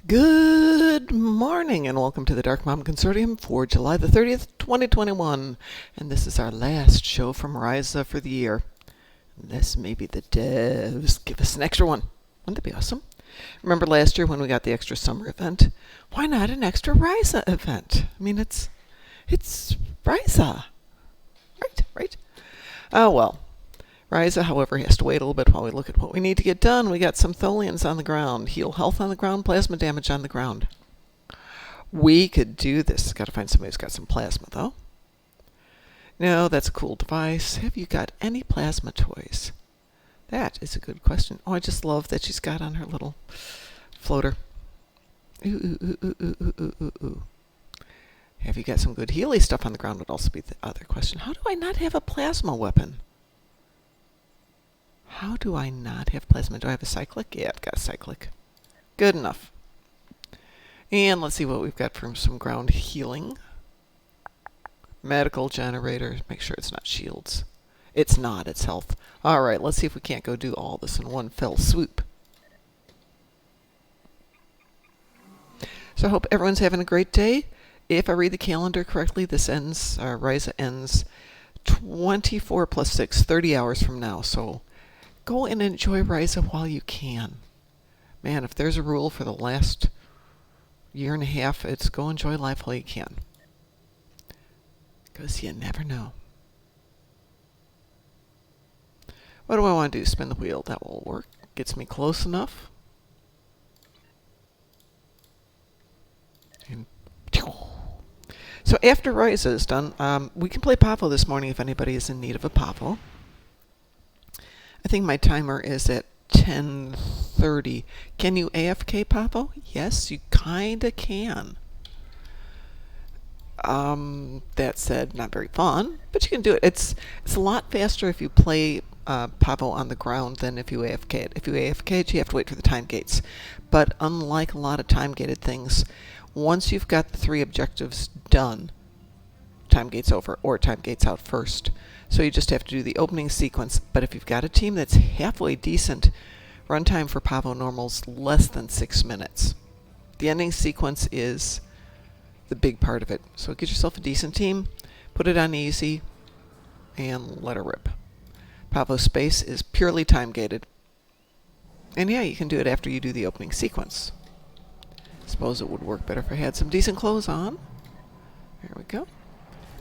Good morning and welcome to the Darkmom Consortium for July the 30th, 2021. And this is our last show from Risa for the year. Unless maybe the devs give us an extra one. Wouldn't that be awesome? Remember last year when we got the extra summer event? Why not an extra Risa event? I mean, it's Risa. Right? Oh well. Risa, however, has to wait a little bit while we look at what we need to get done. We got some Tholians on the ground. Heal health on the ground, plasma damage on the ground. We could do this. Got to find somebody who's got some plasma, though. No, that's a cool device. Have you got any plasma toys? That is a good question. Oh, I just love that she's got on her little floater. Ooh. Have you got some good Healy stuff on the ground would also be the other question. How do I not have a plasma weapon? How do I not have plasma? Do I have a cyclic? Yeah, I've got a cyclic. Good enough. And let's see what we've got from some ground healing. Medical generator. Make sure it's not shields. It's not. It's health. All right, let's see if we can't go do all this in one fell swoop. So I hope everyone's having a great day. If I read the calendar correctly, this ends, Risa ends 24 plus 6, 30 hours from now. So go and enjoy Risa while you can. Man, if there's a rule for the last year and a half, it's go enjoy life while you can. Because you never know. What do I want to do? Spin the wheel. That will work. Gets me close enough. And so after Risa is done, we can play Pavo this morning if anybody is in need of a Pavo. I think my timer is at 10:30. Can you AFK Pavo? Yes, you kinda can. That said, not very fun, but you can do it. It's a lot faster if you play Pavo on the ground than if you AFK it. If you AFK it, you have to wait for the time gates. But unlike a lot of time-gated things, once you've got the 3 objectives done, time gate's over, or time gate's out first. So you just have to do the opening sequence. But if you've got a team that's halfway decent, runtime for Pavo normal's less than 6 minutes. The ending sequence is the big part of it. So get yourself a decent team, put it on easy, and let her rip. Pavo Space is purely time gated. And yeah, you can do it after you do the opening sequence. Suppose it would work better if I had some decent clothes on. There we go.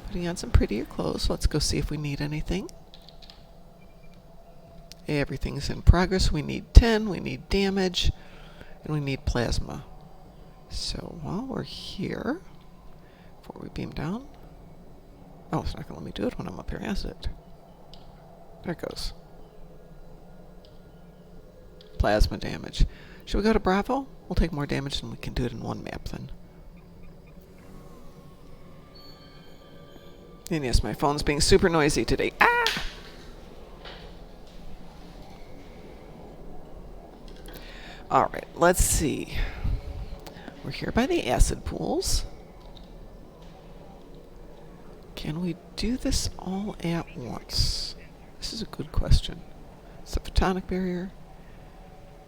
Putting on some prettier clothes. Let's go see if we need anything. Everything's in progress. We need 10, we need damage, and we need plasma. So while we're here, before we beam down... Oh, it's not going to let me do it when I'm up here, is it? There it goes. Plasma damage. Should we go to Bravo? We'll take more damage than we can do it in one map then. And yes, my phone's being super noisy today. Ah! Alright, let's see. We're here by the acid pools. Can we do this all at once? This is a good question. It's the photonic barrier.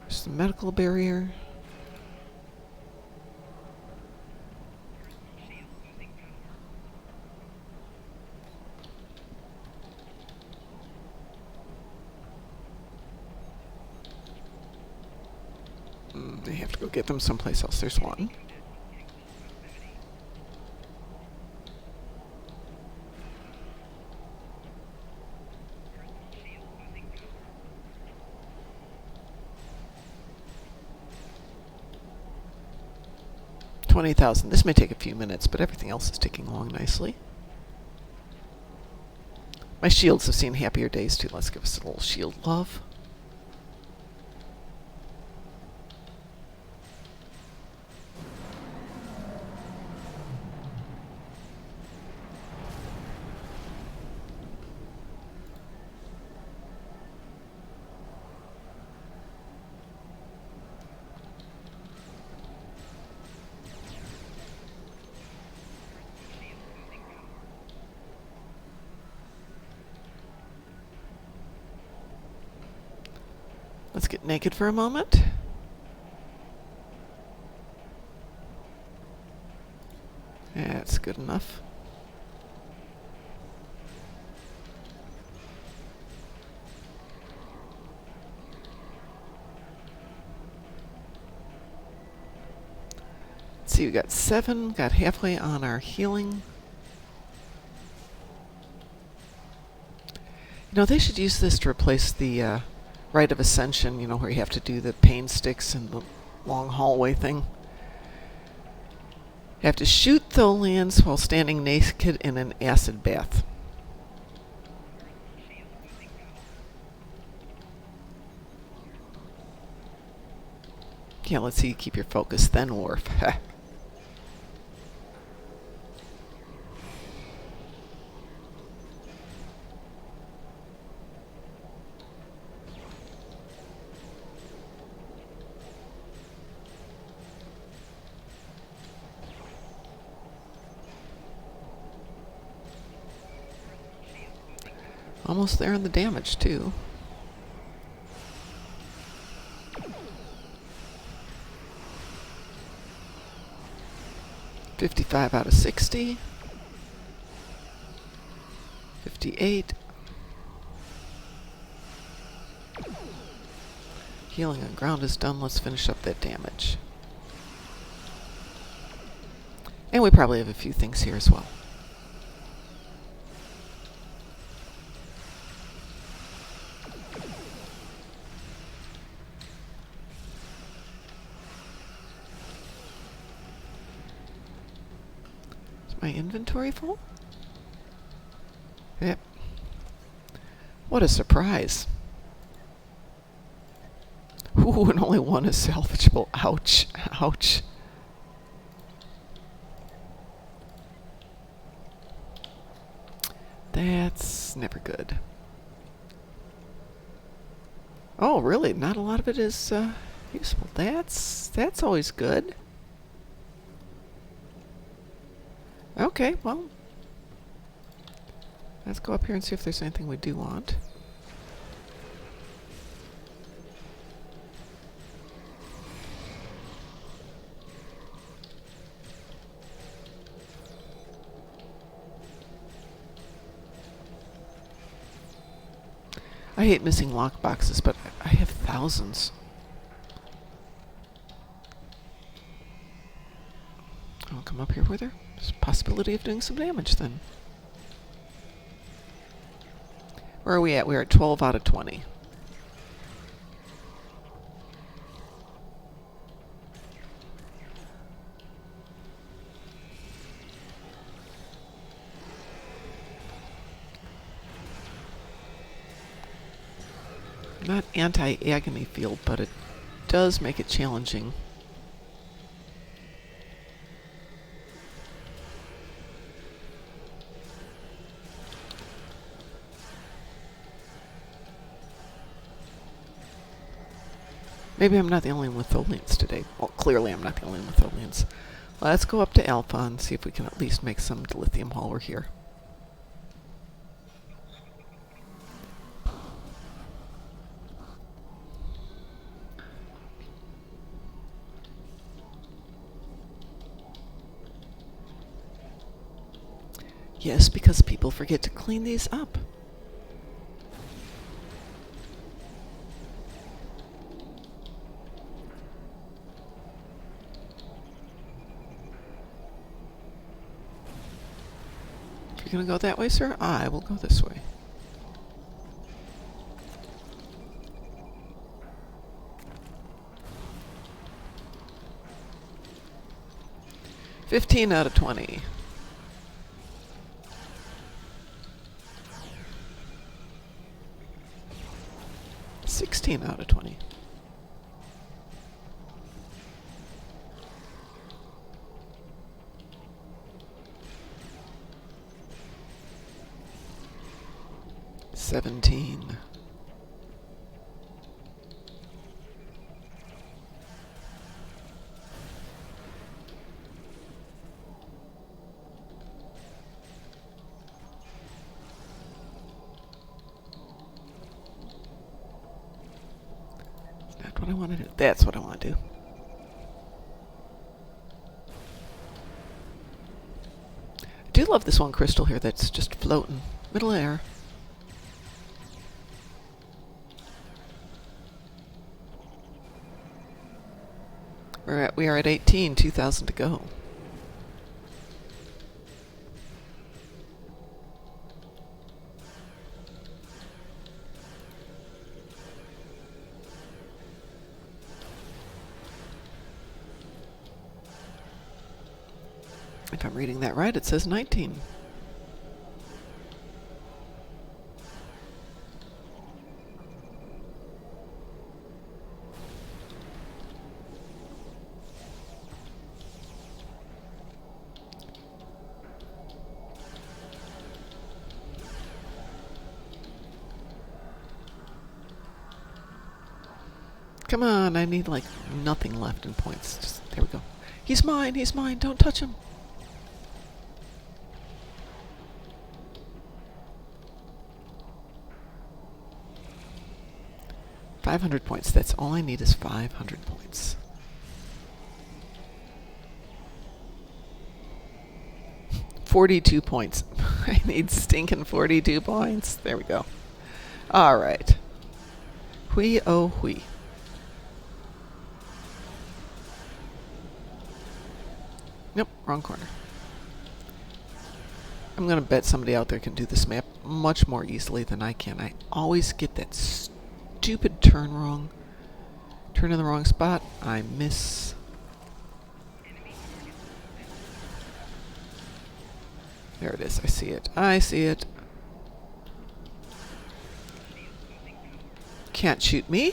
There's the medical barrier. They have to go get them someplace else. There's one. $20,000. This may take a few minutes, but everything else is ticking along nicely. My shields have seen happier days too. Let's give us a little shield love. Let's get naked for a moment. good enough. Let's see, we got 7, got halfway on our healing. You know, they should use this to replace the Rite of Ascension, you know, where you have to do the pain sticks and the long hallway thing. You have to shoot Tholians while standing naked in an acid bath. Yeah, let's see you keep your focus then, Worf. Almost there on the damage, too. $55 out of 60. 58. Healing on ground is done. Let's finish up that damage. And we probably have a few things here as well. My inventory full? Yep. What a surprise. Ooh, and only one is salvageable. Ouch. Ouch. That's never good. Oh, really? Not a lot of it is useful. That's always good. Okay, well, let's go up here and see if there's anything we do want. I hate missing lockboxes, but I have thousands. I'll come up here with her. There's a possibility of doing some damage then. Where are we at? We're at 12 out of 20. Not anti-agony field, but it does make it challenging. Maybe I'm not the only one with Tholians today. Well, clearly I'm not the only one with Tholians. Let's go up to Alpha and see if we can at least make some dilithium while we're here. Yes, because people forget to clean these up. If you're going to go that way, sir, I will go this way. $15 out of 20. $16 out of 20. $17. That's what I want to do. That's what I want to do. do love this one crystal here that's just floating. Middle air. We are at 18, 2,000 to go. If I'm reading that right, it says 19. Come on, I need like nothing left in points. Just, there we go. He's mine, don't touch him. $500 points. That's all I need is 500 points. $42 points. I need stinking 42 points. There we go. All right. Hui oh hui. Nope, wrong corner. I'm going to bet somebody out there can do this map much more easily than I can. I always get that stupid turn wrong. Turn in the wrong spot. I miss. There it is. I see it. I see it. Can't shoot me.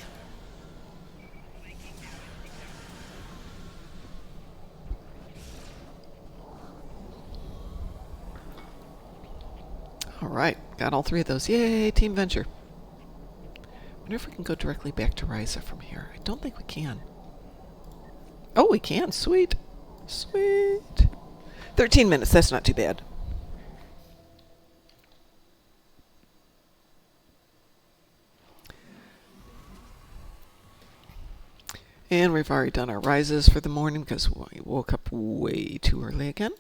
Alright, got all three of those. Yay, team venture. Wonder if we can go directly back to Risa from here. I don't think we can. Oh, we can. Sweet. Sweet. 13 minutes. That's not too bad. And we've already done our rises for the morning because we woke up way too early again.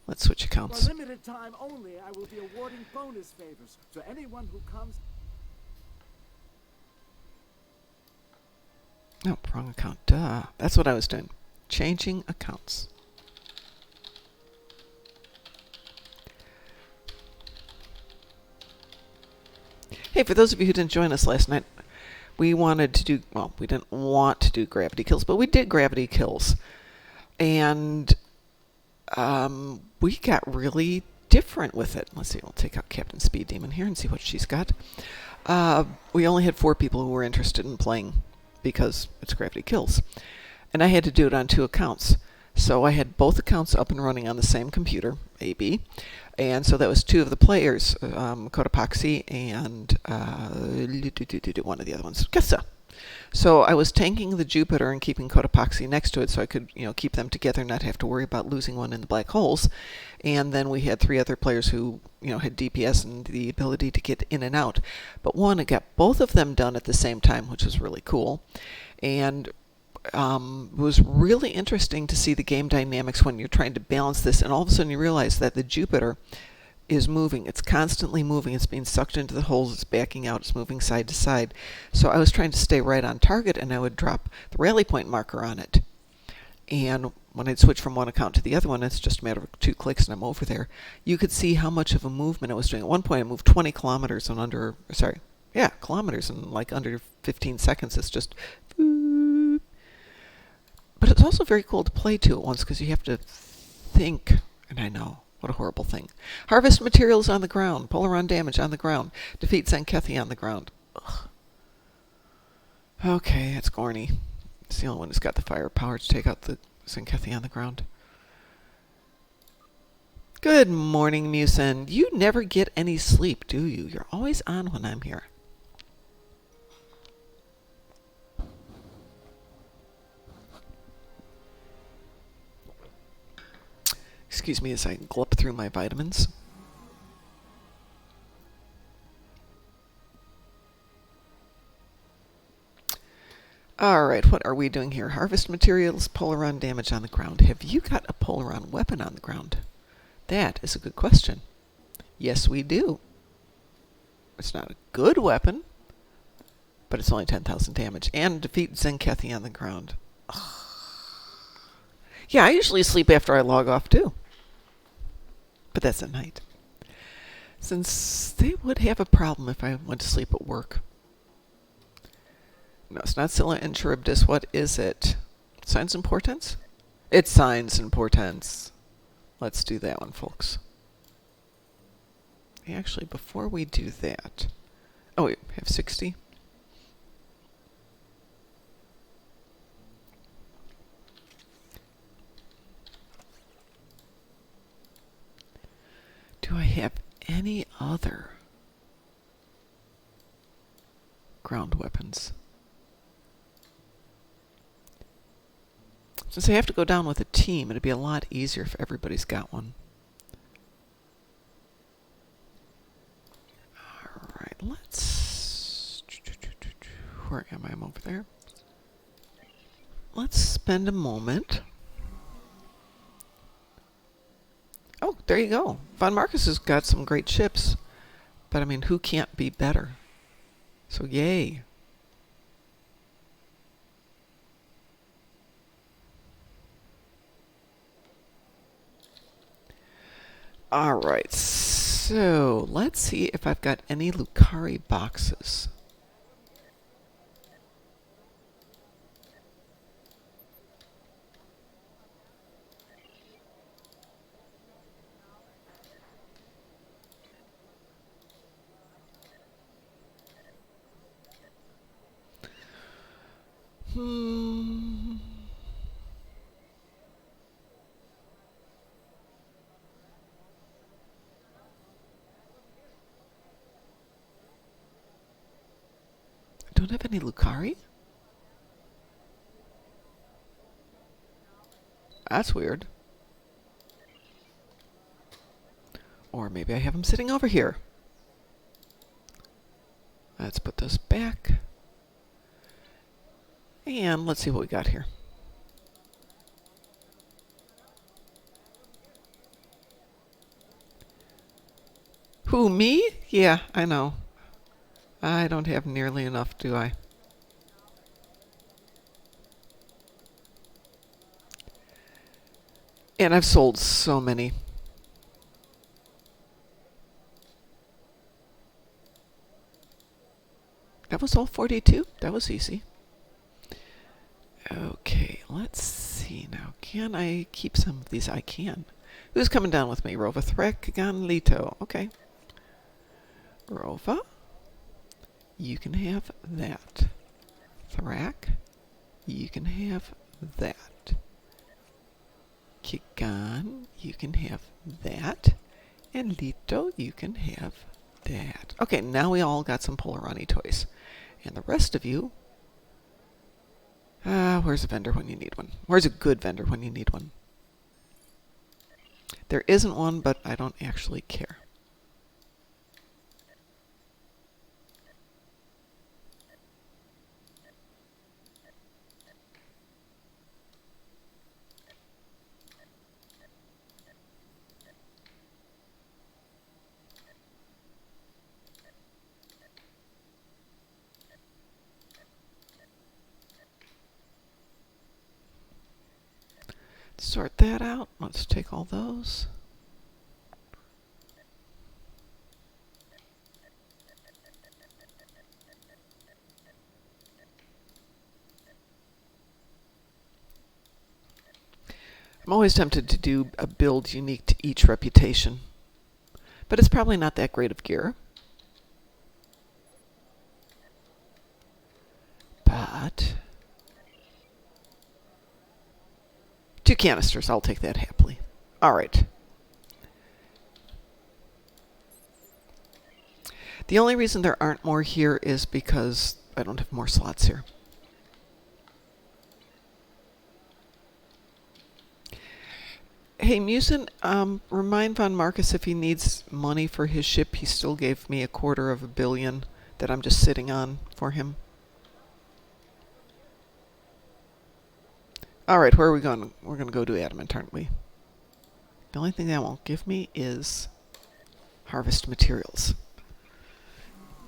Let's switch accounts. For limited time only, I will be awarding bonus favors to anyone who comes. No, wrong account. Duh. That's what I was doing. Changing accounts. Hey, for those of you who didn't join us last night, we wanted to do, well, we didn't want to do gravity kills, but we did gravity kills. And we got really different with it. Let's see, we'll take out Captain Speed Demon here and see what she's got. We only had 4 people who were interested in playing because it's gravity kills. And I had to do it on 2 accounts. So I had both accounts up and running on the same computer, AB. And so that was 2 of the players, Cotopaxi and one of the other ones, Kessa. So I was tanking the Jupiter and keeping Cotopaxi next to it so I could, keep them together and not have to worry about losing one in the black holes. And then we had 3 other players who, had DPS and the ability to get in and out. But one, I got both of them done at the same time, which was really cool. And it was really interesting to see the game dynamics when you're trying to balance this, and all of a sudden you realize that the Jupiter is moving. It's constantly moving. It's being sucked into the holes. It's backing out. It's moving side to side. So I was trying to stay right on target, and I would drop the rally point marker on it. And when I'd switch from one account to the other one, it's just a matter of 2 clicks and I'm over there. You could see how much of a movement I was doing. At one point I moved 20 kilometers in kilometers in like under 15 seconds. It's just... But it's also very cool to play to at once because you have to think, and I know, what a horrible thing. Harvest materials on the ground. Polaron damage on the ground. Defeat Zankethi on the ground. Ugh. Okay, that's Gorny. It's the only one who's got the firepower to take out the Zankethi on the ground. Good morning, Musin. You never get any sleep, do you? You're always on when I'm here. Excuse me as I gulp through my vitamins. Alright, what are we doing here? Harvest materials, Polaron damage on the ground. Have you got a Polaron weapon on the ground? That is a good question. Yes, we do. It's not a good weapon, but it's only 10,000 damage. And defeat Zenkethy on the ground. Ugh. Yeah, I usually sleep after I log off too. But that's at night. Since they would have a problem if I went to sleep at work. No, it's not Scylla and Charybdis. What is it? Signs and Portents? It's Signs and Portents. Let's do that one, folks. Actually, before we do that... Oh, we have 60. Do I have any other ground weapons? Since I have to go down with a team, it'd be a lot easier if everybody's got one. Alright, let's... Where am I? I'm over there. Let's spend a moment. Oh, there you go. Von Marcus has got some great ships. But I mean, who can't be better? So yay. Alright, so let's see if I've got any Lucari boxes. I don't have any Lucari? That's weird. Or maybe I have them sitting over here. Let's put those back. And let's see what we got here. Who, me? Yeah, I know. I don't have nearly enough, do I? And I've sold so many. That was all 42. That was easy. Okay, let's see now. Can I keep some of these? I can. Who's coming down with me? Rova, Threk, Ganlito. Okay. Rova, you can have that. Thrak, you can have that. Kigan, you can have that. And Lito, you can have that. Okay, now we all got some Polarani toys. And the rest of you... where's a vendor when you need one? Where's a good vendor when you need one? There isn't one, but I don't actually care. Sort that out. Let's take all those. I'm always tempted to do a build unique to each reputation, but it's probably not that great of gear. But 2 canisters, I'll take that happily. All right. The only reason there aren't more here is because I don't have more slots here. Hey, Musin, remind Von Marcus if he needs money for his ship. He still gave me $250 million that I'm just sitting on for him. All right, where are we going? We're going to go to Adamant, aren't we? The only thing that won't give me is harvest materials.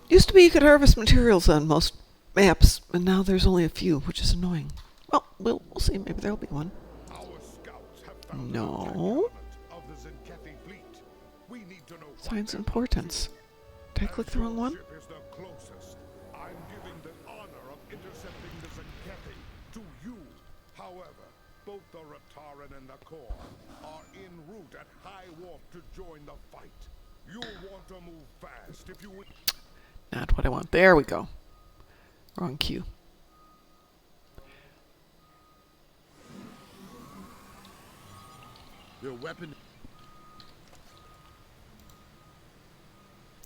Used to be you could harvest materials on most maps, and now there's only a few, which is annoying. Well, we'll see. Maybe there'll be one. Our scouts have found No. of the Zenkethi fleet. We need to know Signs importance. Did I click the wrong one? ship is the closest. I'm giving the honor of intercepting the Zenkethi to you. However, both the Rataran and the Core are en route at high warp to join the fight. You'll want to move fast if you would. Not what I want. There we go. Wrong cue. Your weapon.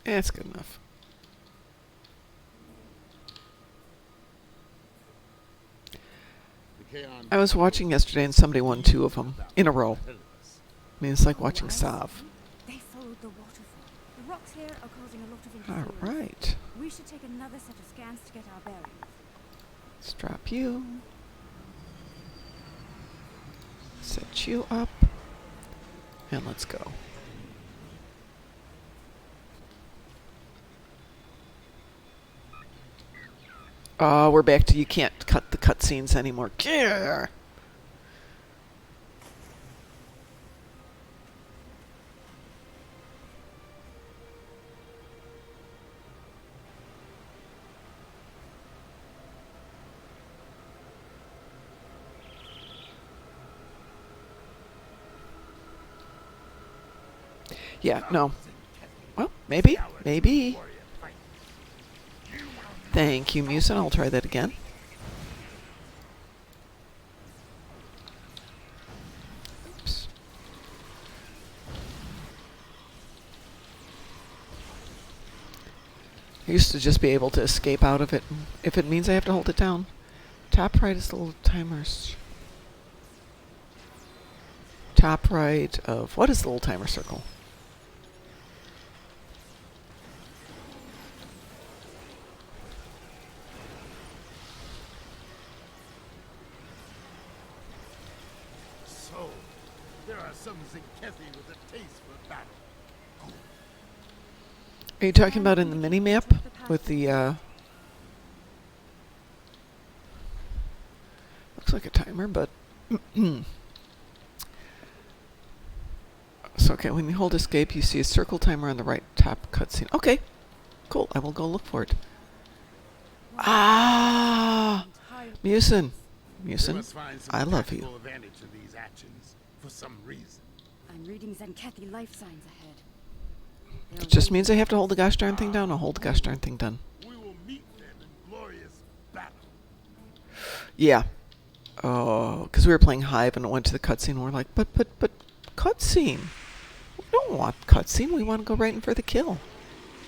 That's good enough. I was watching yesterday and somebody won 2 of them in a row. I mean, it's like watching Sav. They followed the waterfall. The rocks here are causing a lot of All interference. right. We should take another set of scans to get our bearings. Let's drop you. Set you up. And let's go. Oh, we're back to you can't cut the cutscenes anymore. Grr. Yeah, no. Well, maybe. Maybe. Thank you, Musin. I'll try that again. Oops. I used to just be able to escape out of it if it means I have to hold it down. Top right is the little timers. Top right of... What is the little timer circle? So, there are some Zenkethi with a taste for battle. Are you talking about in the mini-map? With the, looks like a timer, but... So, okay, when you hold escape, you see a circle timer on the right top cutscene. Okay, cool. I will go look for it. Ah! Musin. Musin, I love you. Advantage of these actions for some reason. I'm reading Zenkethi life signs ahead. It just means I have to hold the gosh darn thing down. I'll hold the gosh darn thing down. We will meet them in glorious battle. Yeah. Oh, because we were playing Hive and it went to the cutscene and we're like, but, cutscene. We don't want cutscene. We want to go right in for the kill.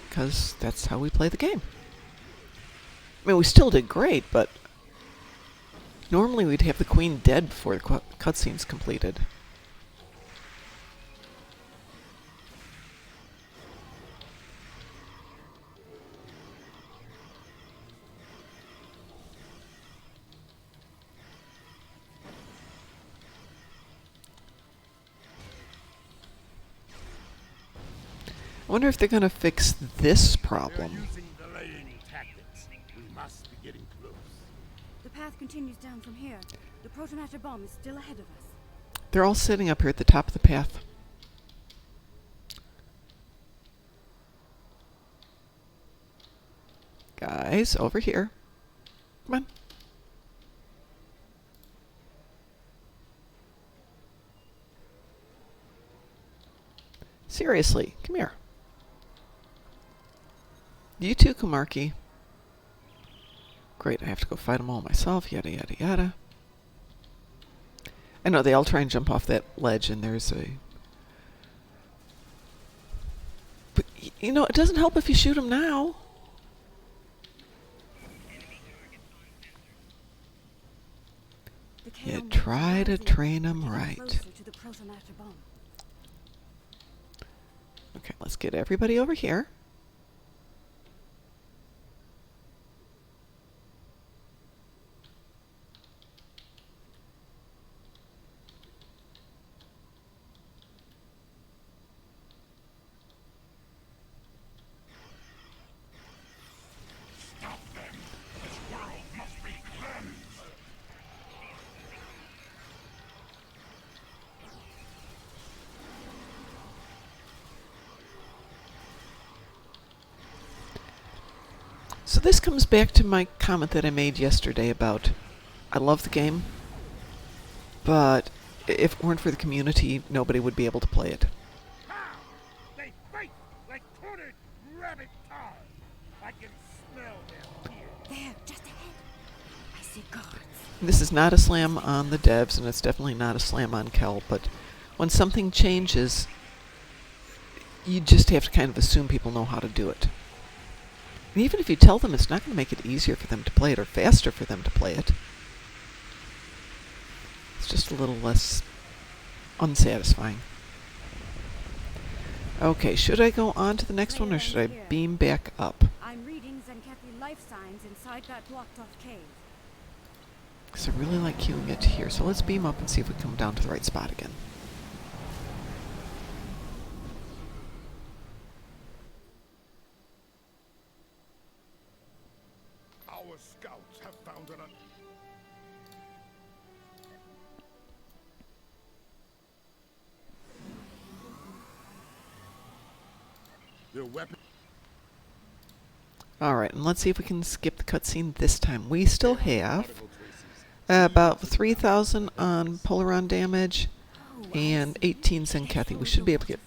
Because that's how we play the game. I mean, we still did great, but normally we'd have the queen dead before the cutscene's completed. I wonder if they're going to fix this They're problem. using delaying tactics. We must be getting close. The path continues down from here. The protonator bomb is still ahead of us. They're all sitting up here at the top of the path. Guys, over here. Come on. Seriously, come here. You too, Kumarki. Great, I have to go fight them all myself, yada yada yada. I know, they all try and jump off that ledge and there's a... But, you know, it doesn't help if you shoot them now. You try to train them right. Okay, let's get everybody over here. So this comes back to my comment that I made yesterday about I love the game, but if it weren't for the community, nobody would be able to play it. How? They fight like cornered rabbit cars. I can smell them here. There, just ahead. I see guards. This is not a slam on the devs, and it's definitely not a slam on Kel, but when something changes, you just have to kind of assume people know how to do it. And even if you tell them, it's not going to make it easier for them to play it or faster for them to play it. It's just a little less unsatisfying. Okay, should I go on to the next one, or should I beam back up? I'm reading Zenkethy life signs inside that blocked-off cave. Because I really like queuing it here, so let's beam up and see if we come down to the right spot again. Our scouts have found an... Their weapon... Alright, and let's see if we can skip the cutscene this time. We still have about 3,000 on Polaron damage and 18 Zenkethy. We should be able to get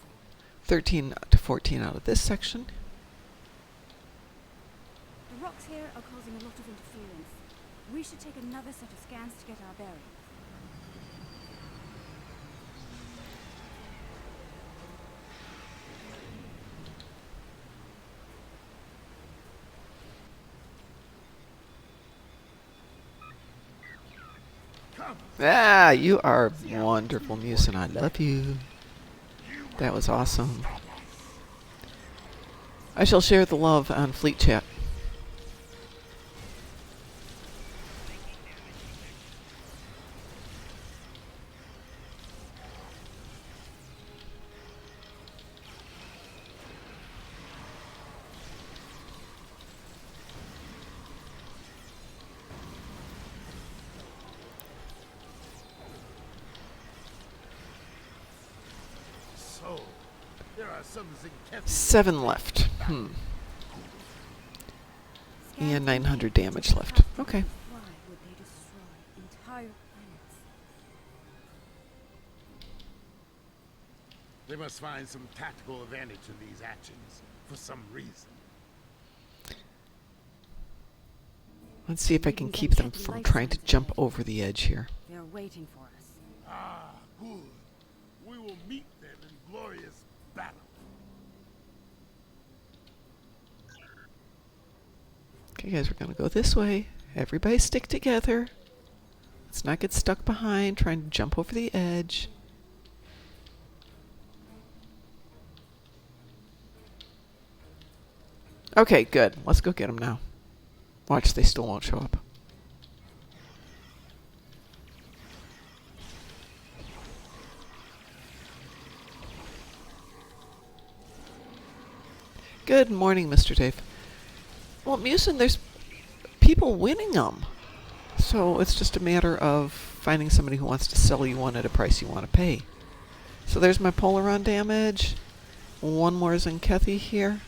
13 to 14 out of this section. The rocks here are causing a lot of interference. We should take another set of scans to get our bearings. Ah, you are wonderful, Musin. I love you. That was awesome. I shall share the love on Fleet Chat. So, there are some Zenkethy... 7 left. And 900 damage left. Okay. Why would they destroy entire planets? They must find some tactical advantage in these actions, for some reason. Let's see if I can keep them from trying to jump over the edge here. They're waiting for us. Ah, good. We will meet them in glorious battle. Okay, guys, we're going to go this way. Everybody stick together. Let's not get stuck behind trying to jump over the edge. Okay, good. Let's go get them now. Watch, they still won't show up. Good morning, Mr. Dave. Well, Musin, there's people winning them. So it's just a matter of finding somebody who wants to sell you one at a price you want to pay. So there's my Polaron damage. One more Zenkethy here.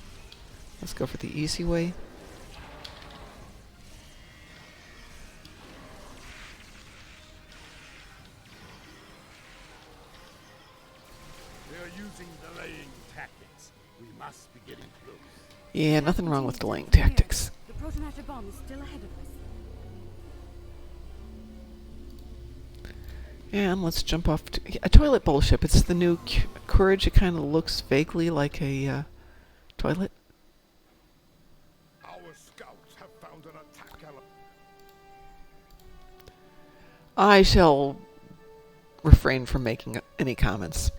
Let's go for the easy way. They are using delaying tactics. We must be getting close. Yeah, nothing wrong with delaying tactics. The protonator bomb is still ahead of us. And let's jump off to a toilet bowl ship. It's the new Courage. It kind of looks vaguely like a toilet. Our scouts have found an attack element. I shall refrain from making any comments.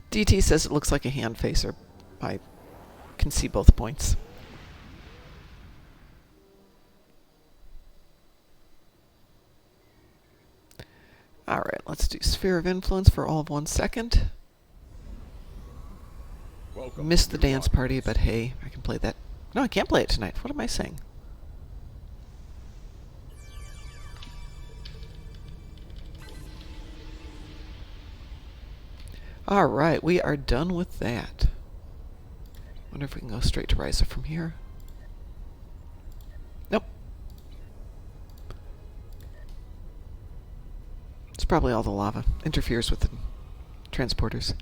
DT says it looks like a hand phaser. I can see both points. Alright, let's do Sphere of Influence for all of 1 second. Missed the dance party, but hey, I can play that. No, I can't play it tonight. What am I saying? Alright, we are done with that. Wonder if we can go straight to Risa from here. Nope. It's probably all the lava. Interferes with the transporters.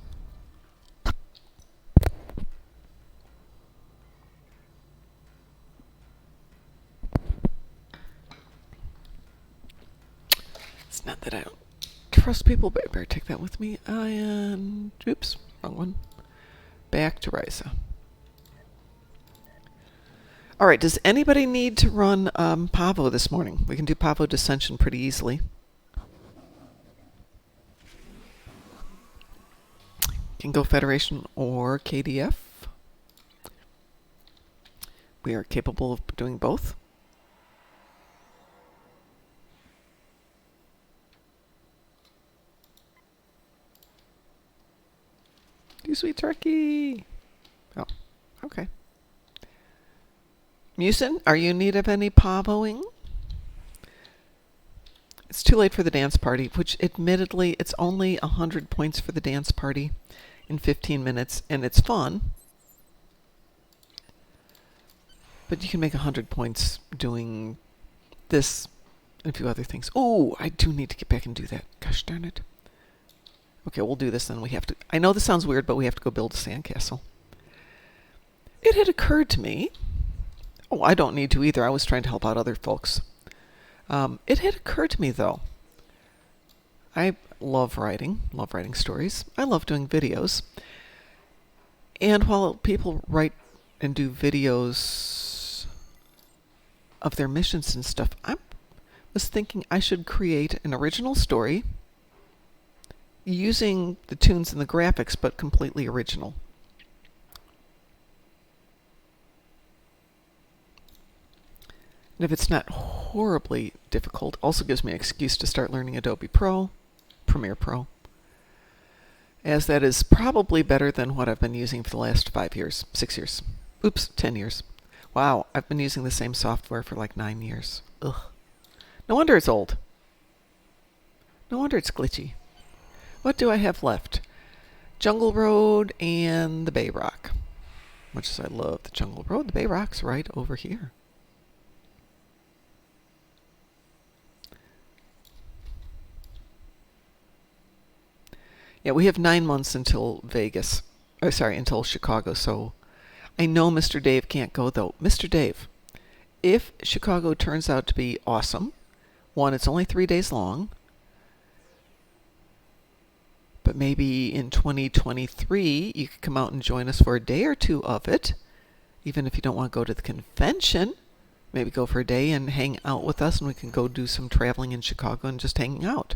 It's not that I don't trust people, but I better take that with me. And oops, wrong one. Back to Risa. All right, does anybody need to run Pavo this morning? We can do Pavo Dissension pretty easily. Can go Federation or KDF. We are capable of doing both. You sweet turkey. Oh, okay. Musin, are you in need of any pavoing? It's too late for the dance party, which admittedly, it's only 100 points for the dance party in 15 minutes, and it's fun. But you can make 100 points doing this and a few other things. Oh, I do need to get back and do that. Gosh darn it. Okay, we'll do this then. We have to. I know this sounds weird, but we have to go build a sandcastle. It had occurred to me. Oh, I don't need to either. I was trying to help out other folks. It had occurred to me, though. I love writing stories. I love doing videos. And while people write and do videos of their missions and stuff, I was thinking I should create an original story using the tunes and the graphics, but completely original. And if it's not horribly difficult, also gives me an excuse to start learning Adobe Premiere Pro, as that is probably better than what I've been using for the last 5 years, 6 years. Oops, 10 years. Wow, I've been using the same software for like 9 years. Ugh. No wonder it's old. No wonder it's glitchy. What do I have left? Jungle Road and the Bay Rock. Much as I love the Jungle Road, the Bay Rock's right over here. Yeah, we have 9 months until Vegas. Oh, sorry, until Chicago. So I know Mr. Dave can't go, though. Mr. Dave, if Chicago turns out to be awesome, one, it's only 3 days long, but maybe in 2023 you could come out and join us for a day or two of it, even if you don't want to go to the convention. Maybe go for a day and hang out with us, and we can go do some traveling in Chicago and just hanging out.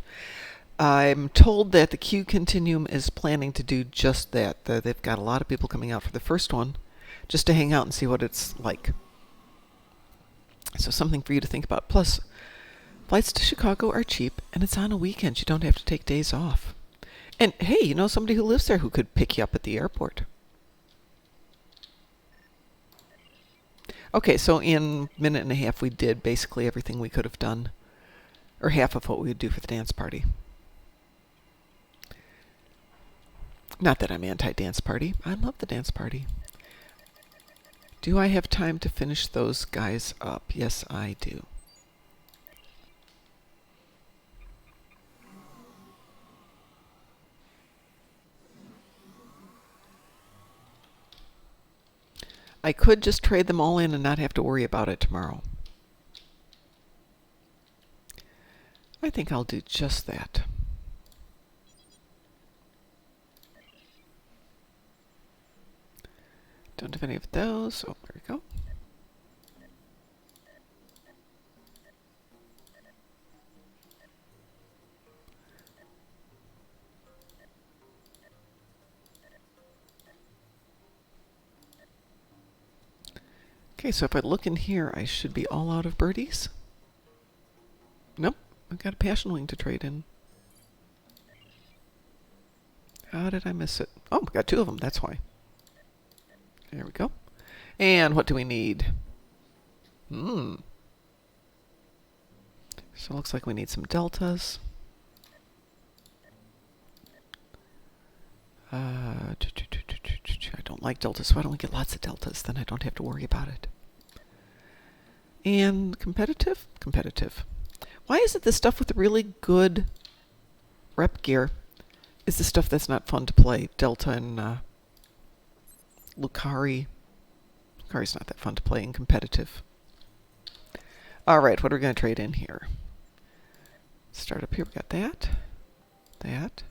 I'm told that the Q Continuum is planning to do just that. They've got a lot of people coming out for the first one just to hang out and see what it's like. So something for you to think about. Plus, flights to Chicago are cheap, and it's on a weekend. You don't have to take days off. And hey, you know somebody who lives there who could pick you up at the airport. Okay, so in a minute and a half we did basically everything we could have done, or half of what we would do for the dance party. Not that I'm anti-dance party. I love the dance party. Do I have time to finish those guys up? Yes, I do. I could just trade them all in and not have to worry about it tomorrow. I think I'll do just that. Don't have any of those. Oh, there we go. Okay, so if I look in here, I should be all out of birdies. Nope, I've got a passion wing to trade in. How did I miss it? Oh, we got 2 of them, that's why. There we go. And what do we need? So it looks like we need some deltas. I don't like deltas, so why don't we get lots of deltas? Then I don't have to worry about it. And competitive? Competitive. Why is it the stuff with really good rep gear is the stuff that's not fun to play? Delta and Lucari. Lucari's not that fun to play in competitive. Alright, what are we going to trade in here? Start up here, we got that. That.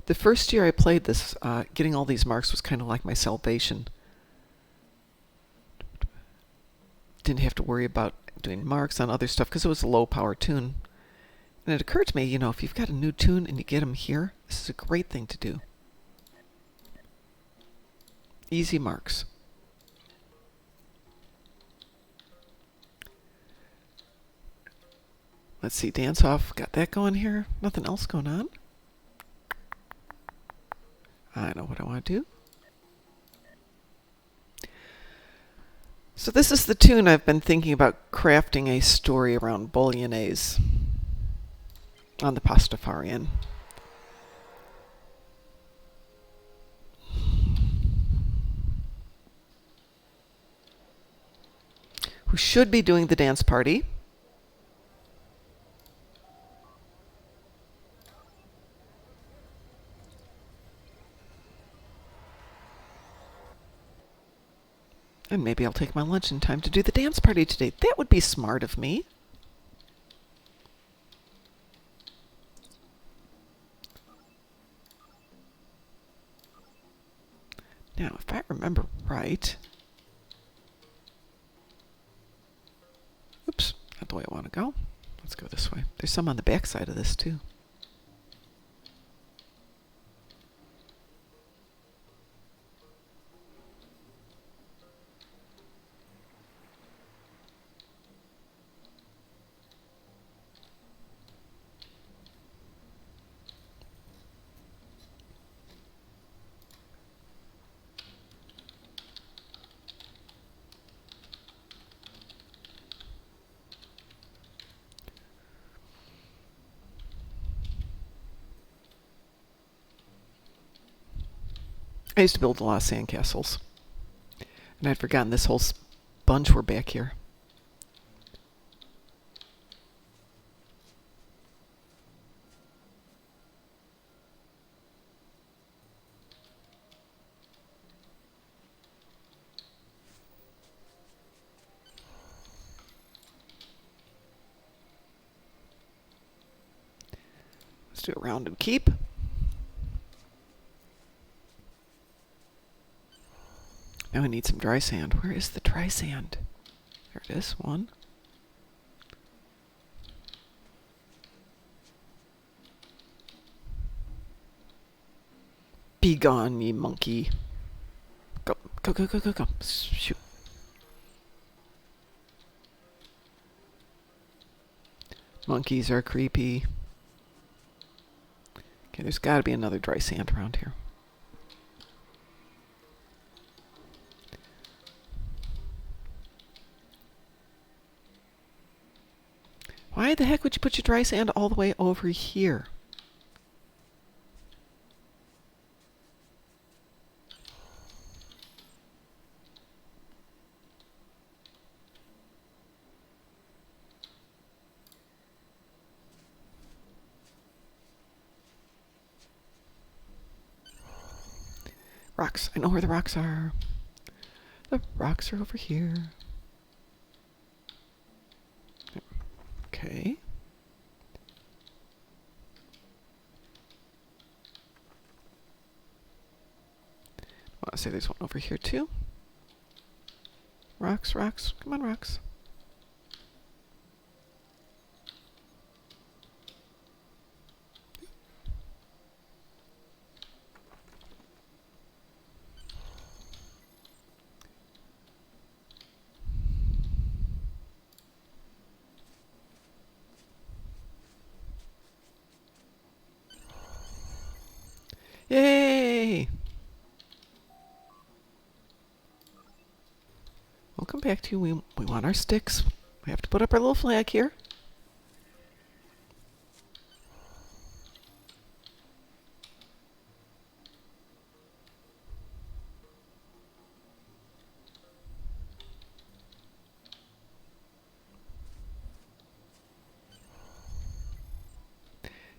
The first year I played this, getting all these marks was kind of like my salvation. Didn't have to worry about doing marks on other stuff because it was a low power tune. And it occurred to me, you know, if you've got a new tune and you get them here, this is a great thing to do. Easy marks. Let's see, dance off, got that going here. Nothing else going on. I know what I want to do. So this is the tune I've been thinking about crafting a story around Bolognese on the Pastafarian. Who should be doing the dance party. And maybe I'll take my lunch in time to do the dance party today. That would be smart of me. Now, if I remember right... Oops, not the way I want to go. Let's go this way. There's some on the back side of this, too. I used to build a lot of sandcastles. And I'd forgotten this whole bunch were back here. Let's do a round and keep. Now I need some dry sand. Where is the dry sand? There it is. One. Be gone, ye monkey. Go, go, go, go, go, go. Shoot. Monkeys are creepy. Okay, there's got to be another dry sand around here. Why the heck would you put your dry sand all the way over here? Rocks. I know where the rocks are. The rocks are over here. Okay. I want to say there's one over here too. Rocks, rocks. Come on, rocks. Yay! We'll come back to you. We want our sticks. We We have to put up our little flag here.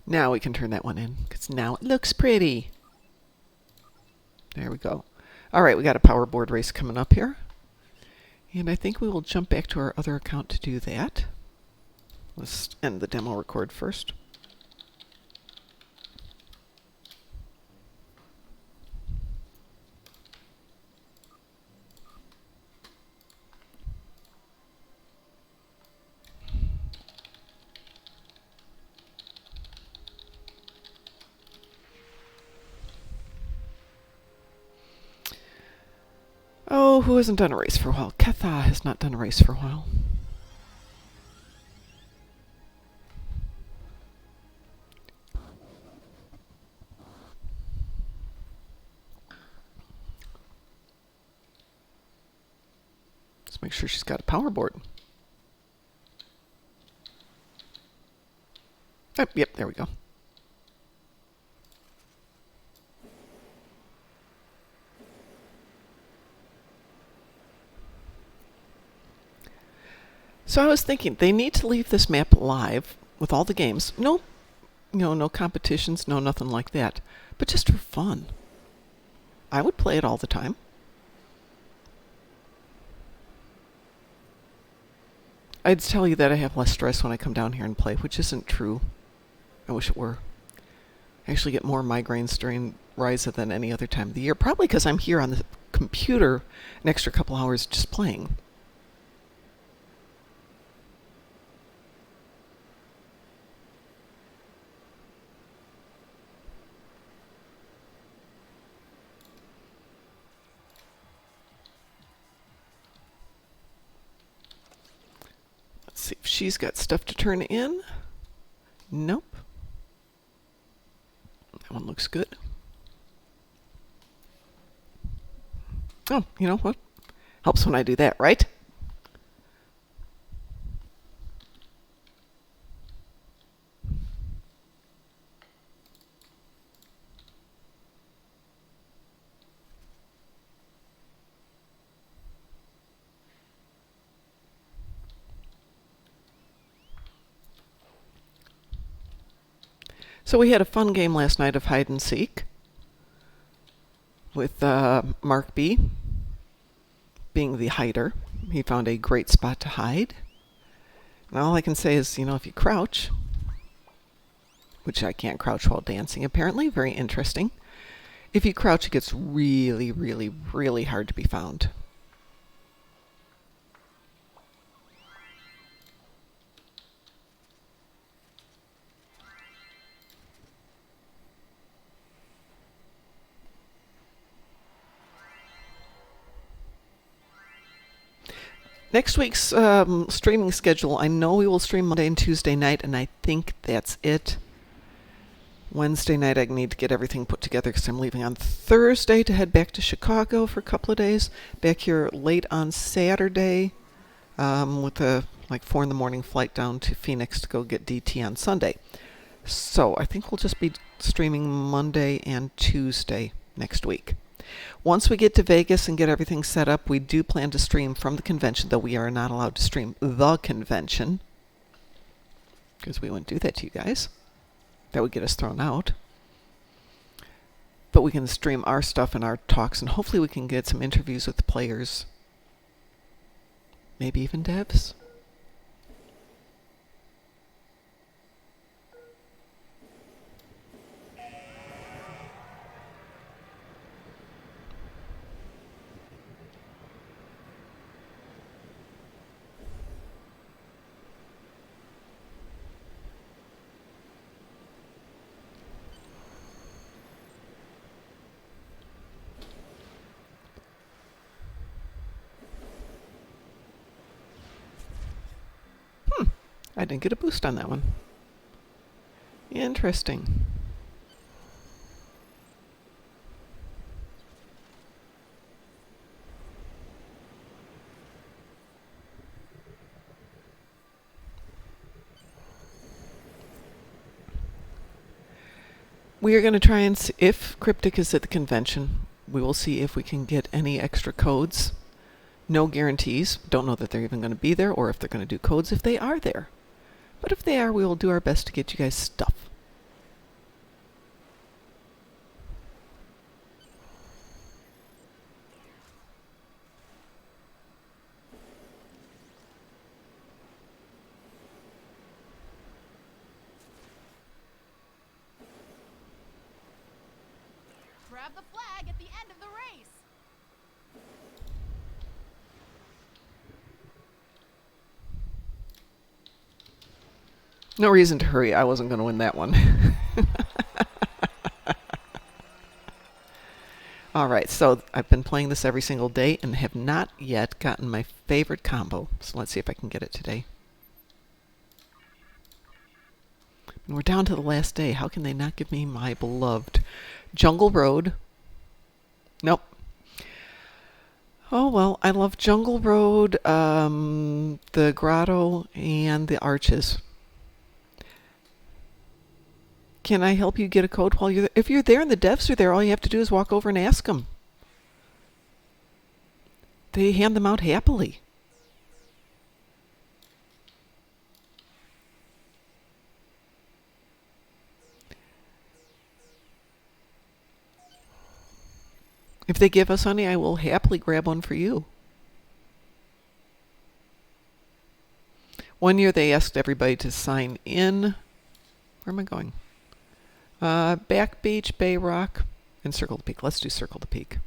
Now we can turn that one in, because now it looks pretty. There we go. All right, we got a power board race coming up here. And I think we will jump back to our other account to do that. Let's end the demo record first. Oh, who hasn't done a race for a while? Ketha has not done a race for a while. Let's make sure she's got a power board. Oh, yep, there we go. So I was thinking, they need to leave this map live with all the games. No, no competitions, no nothing like that. But just for fun. I would play it all the time. I'd tell you that I have less stress when I come down here and play, which isn't true. I wish it were. I actually get more migraines during Risa than any other time of the year, probably because I'm here on the computer an extra couple hours just playing. Let's see if she's got stuff to turn in. Nope. That one looks good. Oh, you know what? Helps when I do that, right? So we had a fun game last night of hide and seek with Mark B being the hider. He found a great spot to hide. And all I can say is, if you crouch, which I can't crouch while dancing apparently, very interesting. If you crouch, it gets really, really, really hard to be found. Next week's streaming schedule, I know we will stream Monday and Tuesday night, and I think that's it. Wednesday night, I need to get everything put together because I'm leaving on Thursday to head back to Chicago for a couple of days. Back here late on Saturday with a 4 in the morning flight down to Phoenix to go get DT on Sunday. So I think we'll just be streaming Monday and Tuesday next week. Once we get to Vegas and get everything set up, we do plan to stream from the convention, though we are not allowed to stream the convention, because we wouldn't do that to you guys. That would get us thrown out. But we can stream our stuff and our talks, and hopefully we can get some interviews with the players. Maybe even devs. I didn't get a boost on that one. Interesting. We are going to try and see if Cryptic is at the convention. We will see if we can get any extra codes. No guarantees. Don't know that they're even going to be there or if they're going to do codes if they are there. But if they are, we will do our best to get you guys stuff. Grab the flag at the end of the race. No reason to hurry. I wasn't going to win that one. All right, so I've been playing this every single day and have not yet gotten my favorite combo. So let's see if I can get it today. And we're down to the last day. How can they not give me my beloved Jungle Road? Nope. Oh, well, I love Jungle Road, the Grotto, and the Arches. Can I help you get a code while you're there? If you're there and the devs are there, all you have to do is walk over and ask them. They hand them out happily. If they give us honey, I will happily grab one for you. One year they asked everybody to sign in. Where am I going? Back Beach, Bay Rock, and Circle the Peak. Let's do Circle the Peak.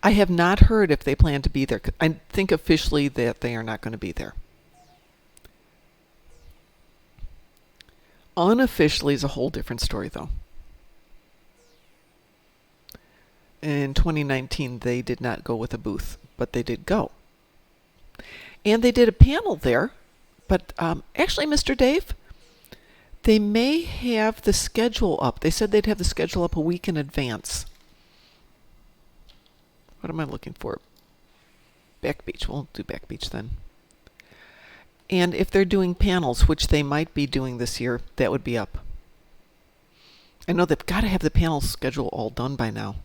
I have not heard if they plan to be there. I think officially that they are not going to be there. Unofficially is a whole different story, though. In 2019, they did not go with a booth, but they did go. And they did a panel there, but actually, Mr. Dave, they may have the schedule up. They said they'd have the schedule up a week in advance. What am I looking for? Back Beach. We'll do Back Beach then. And if they're doing panels, which they might be doing this year, that would be up. I know they've got to have the panel schedule all done by now.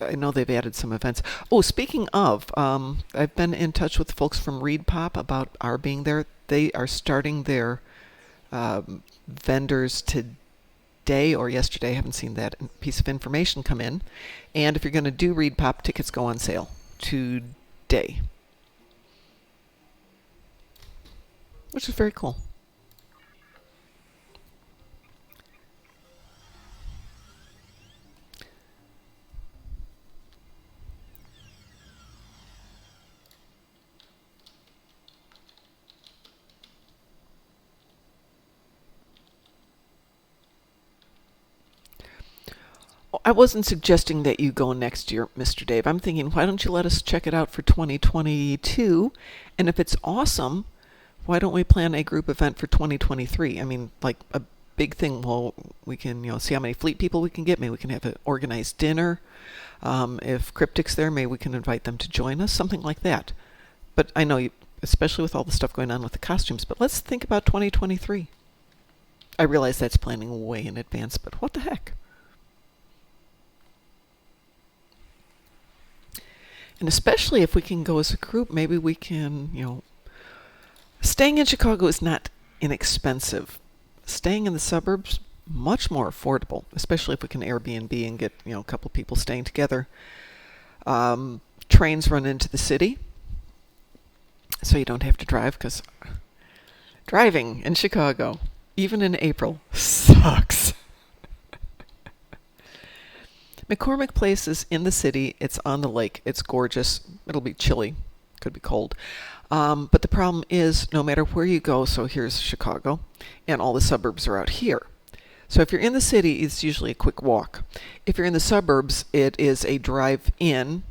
I know they've added some events. Oh, speaking of, I've been in touch with folks from Reed Pop about our being there. They are starting their vendors today or yesterday. I haven't seen that piece of information come in. And if you're going to do Reed Pop, tickets go on sale today, which is very cool. I wasn't suggesting that you go next year, Mr. Dave. I'm thinking, why don't you let us check it out for 2022? And if it's awesome, why don't we plan a group event for 2023? I mean, like a big thing. Well, we can, see how many fleet people we can get. Maybe we can have an organized dinner. If Cryptic's there, maybe we can invite them to join us, something like that. But I know, especially with all the stuff going on with the costumes, but let's think about 2023. I realize that's planning way in advance, but what the heck? And especially if we can go as a group, maybe we can, staying in Chicago is not inexpensive. Staying in the suburbs, much more affordable, especially if we can Airbnb and get, a couple of people staying together. Trains run into the city, so you don't have to drive, because driving in Chicago, even in April, sucks. McCormick Place is in the city. It's on the lake. It's gorgeous. It'll be chilly. Could be cold. But the problem is, no matter where you go, so here's Chicago, and all the suburbs are out here. So if you're in the city, it's usually a quick walk. If you're in the suburbs, it is a drive in,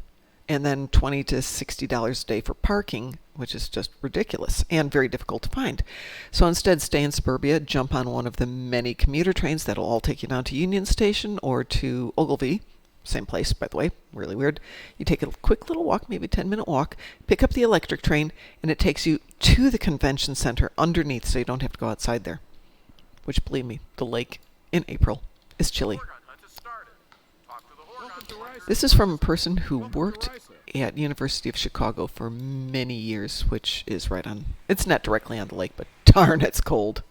and then $20 to $60 a day for parking, which is just ridiculous and very difficult to find. So instead, stay in suburbia, jump on one of the many commuter trains that'll all take you down to Union Station or to Ogilvie, Same place, by the way. Really weird. You take a quick little walk, maybe 10-minute walk, pick up the electric train, and it takes you to the convention center underneath, so you don't have to go outside there. Which, believe me, the lake in April is chilly. This is from a person who worked at University of Chicago for many years, which is right on. It's not directly on the lake, but darn, it's cold.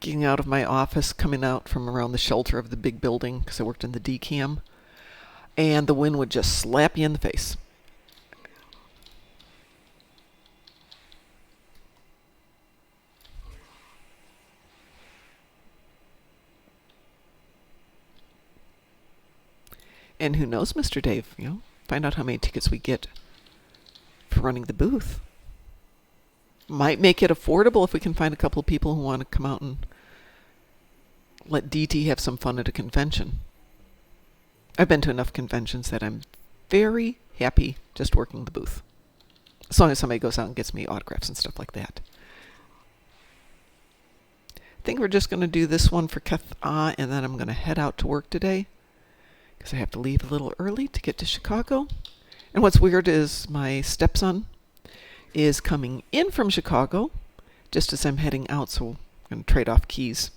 Getting out of my office, coming out from around the shelter of the big building, because I worked in the DCAM, and the wind would just slap you in the face. And who knows, Mr. Dave, find out how many tickets we get for running the booth. Might make it affordable if we can find a couple of people who want to come out and let DT have some fun at a convention. I've been to enough conventions that I'm very happy just working the booth. As long as somebody goes out and gets me autographs and stuff like that. I think we're just going to do this one for Keth, and then I'm going to head out to work today, because I have to leave a little early to get to Chicago. And what's weird is my stepson is coming in from Chicago just as I'm heading out, so I'm going to trade off keys.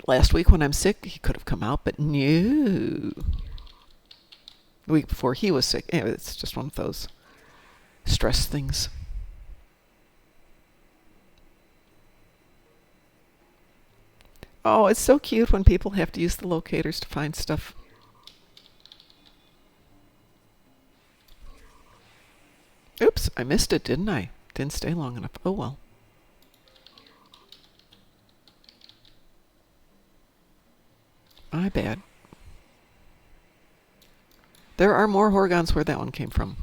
Last week when I'm sick, he could have come out, but no. The week before he was sick. Anyway, it's just one of those stress things. Oh, it's so cute when people have to use the locators to find stuff. Oops, I missed it, didn't I? Didn't stay long enough. Oh well. My bad. There are more Horgons where that one came from.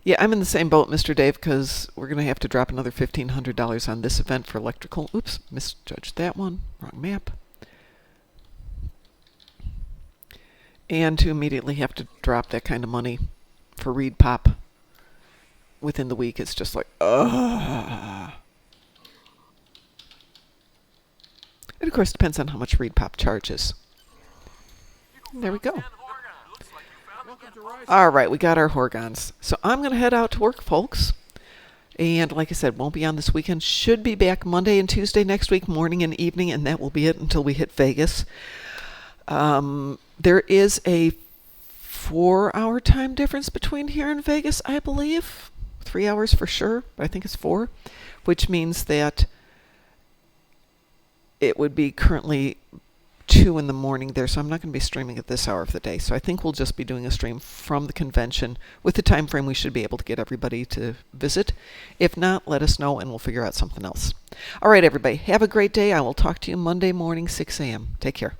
Yeah, I'm in the same boat, Mr. Dave, because we're going to have to drop another $1,500 on this event for electrical. Oops, misjudged that one. Wrong map. And to immediately have to drop that kind of money for Reed Pop within the week, it's just like, ugh. It, of course, depends on how much Reed Pop charges. There we go. All right, we got our Horgons. So I'm going to head out to work, folks. And like I said, won't be on this weekend. Should be back Monday and Tuesday next week, morning and evening, and that will be it until we hit Vegas. There is a 4-hour time difference between here and Vegas, I believe. 3 hours for sure, but I think it's 4, which means that it would be currently 2 in the morning there, so I'm not going to be streaming at this hour of the day. So I think we'll just be doing a stream from the convention. With the time frame, we should be able to get everybody to visit. If not, let us know and we'll figure out something else. All right, everybody, have a great day. I will talk to you Monday morning, 6 a.m. Take care.